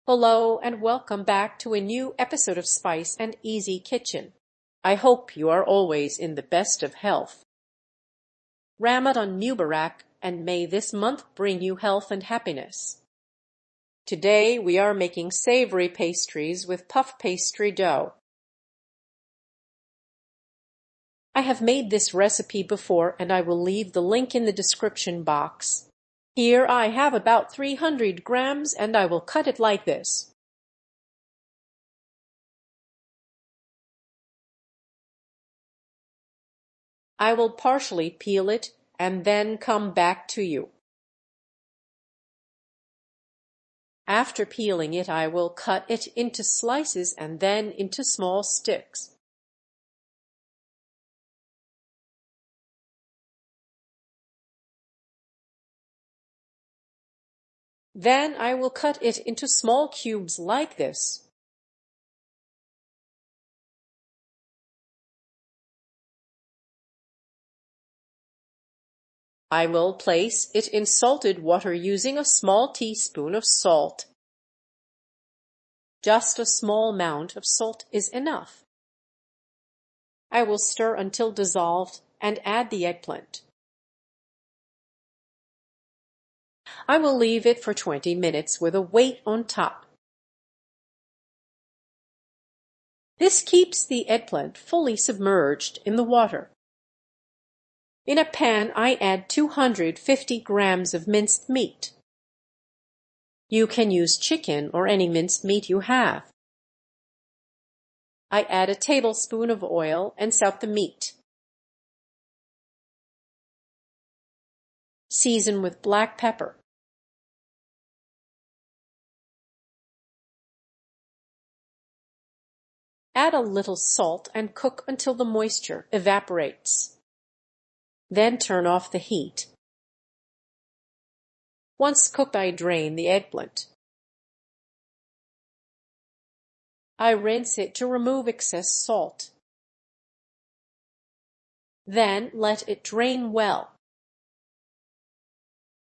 Hello and welcome back to a new episode of Spice and Easy Kitchen. I hope you are always in the best of health. Ramadan Mubarak, and may this month bring you health and happiness. Today we are making savory pastries with puff pastry dough. I have made this recipe before and I will leave the link in the description box. Here I have about 300 grams and I will cut it like this. I will partially peel it and then come back to you. After peeling it, I will cut it into slices and then into small sticks. Then I will cut it into small cubes like this. I will place it in salted water using a small teaspoon of salt. Just a small amount of salt is enough. I will stir until dissolved and add the eggplant. I will leave it for 20 minutes with a weight on top. This keeps the eggplant fully submerged in the water. In a pan, I add 250 grams of minced meat. You can use chicken or any minced meat you have. I add a tablespoon of oil and salt the meat. Season with black pepper. Add a little salt and cook until the moisture evaporates. Then turn off the heat. Once cooked, I drain the eggplant. I rinse it to remove excess salt. Then let it drain well.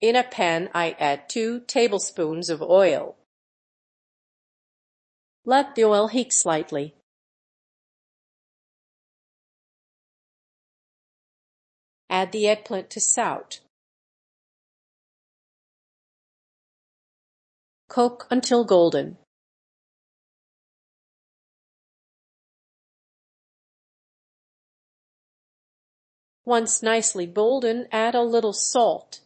In a pan, I add 2 tablespoons of oil. Let the oil heat slightly. Add the eggplant to saute. Cook until golden. Once nicely golden, add a little salt.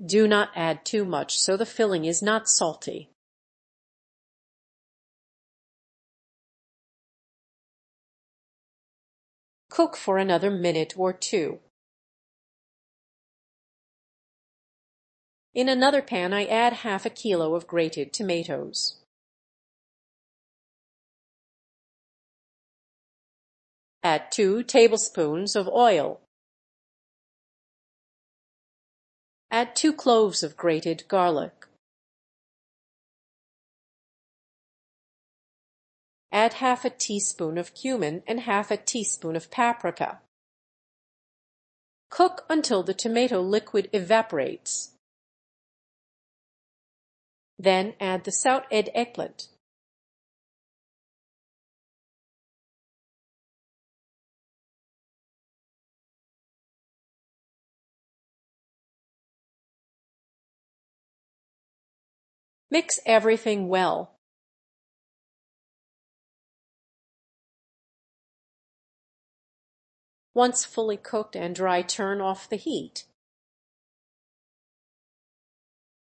Do not add too much so the filling is not salty. Cook for another minute or two. In another pan, I add half a kilo of grated tomatoes. Add 2 tablespoons of oil. Add 2 cloves of grated garlic. Add half a teaspoon of cumin and half a teaspoon of paprika. Cook until the tomato liquid evaporates. Then add the sautéed eggplant. Mix everything well. Once fully cooked and dry, turn off the heat.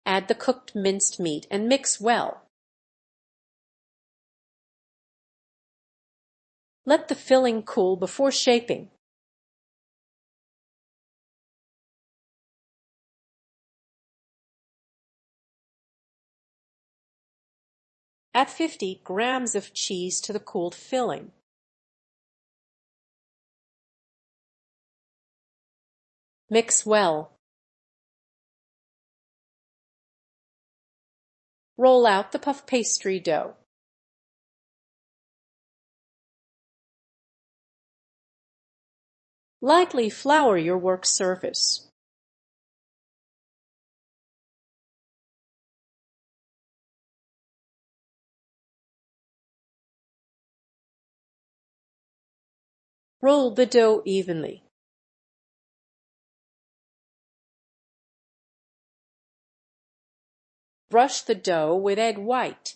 Add the cooked minced meat and mix well. Let the filling cool before shaping. Add 50 grams of cheese to the cooled filling. Mix well. Roll out the puff pastry dough. Lightly flour your work surface. Roll the dough evenly. Brush the dough with egg white.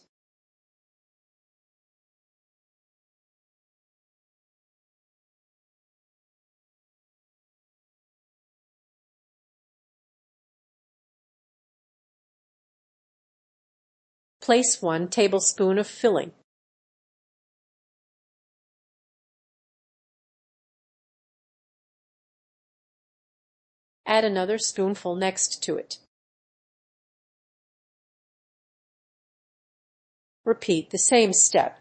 Place 1 tablespoon of filling. Add another spoonful next to it. Repeat the same step.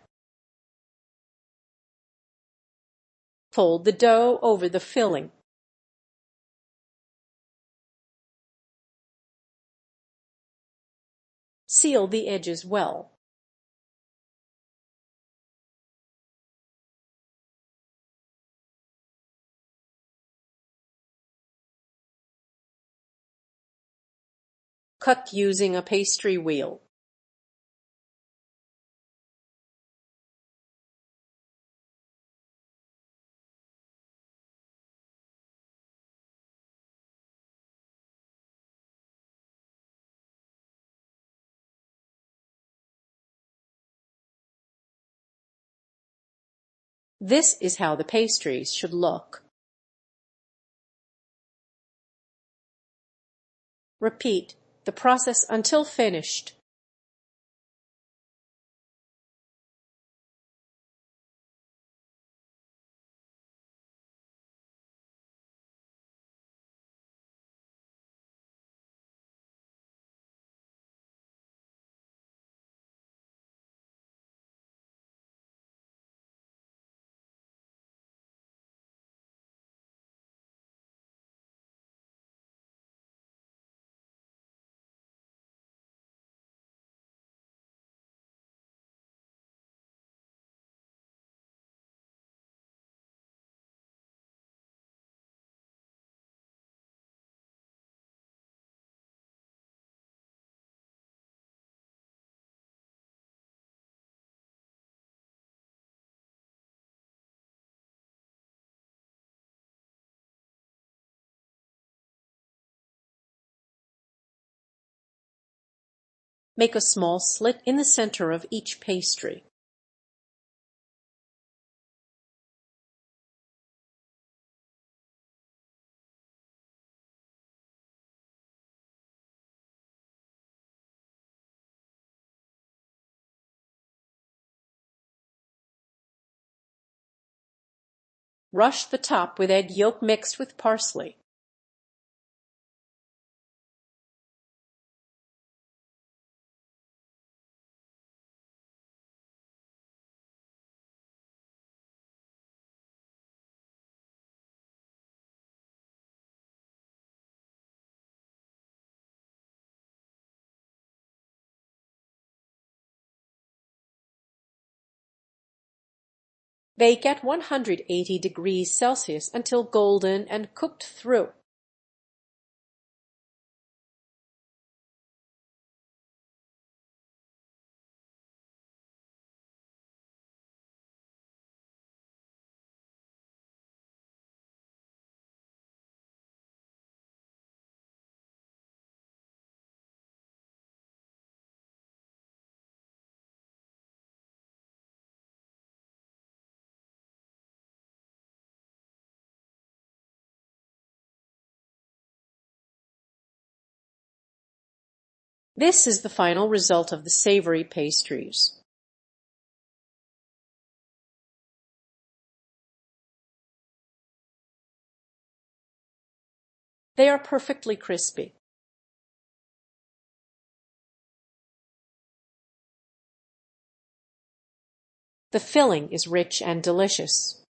Fold the dough over the filling. Seal the edges well. Cut using a pastry wheel. This is how the pastries should look. Repeat the process until finished. Make a small slit in the center of each pastry. Rush the top with egg yolk mixed with parsley. Bake at 180 degrees Celsius until golden and cooked through. This is the final result of the savory pastries. They are perfectly crispy. The filling is rich and delicious.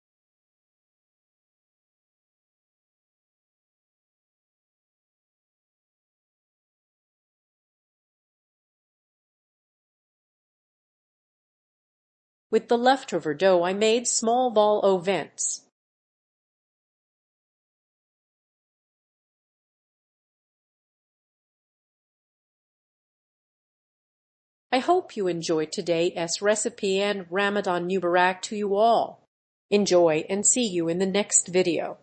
With the leftover dough, I made small ball au vents. I hope you enjoyed today's recipe and Ramadan Mubarak to you all. Enjoy and see you in the next video.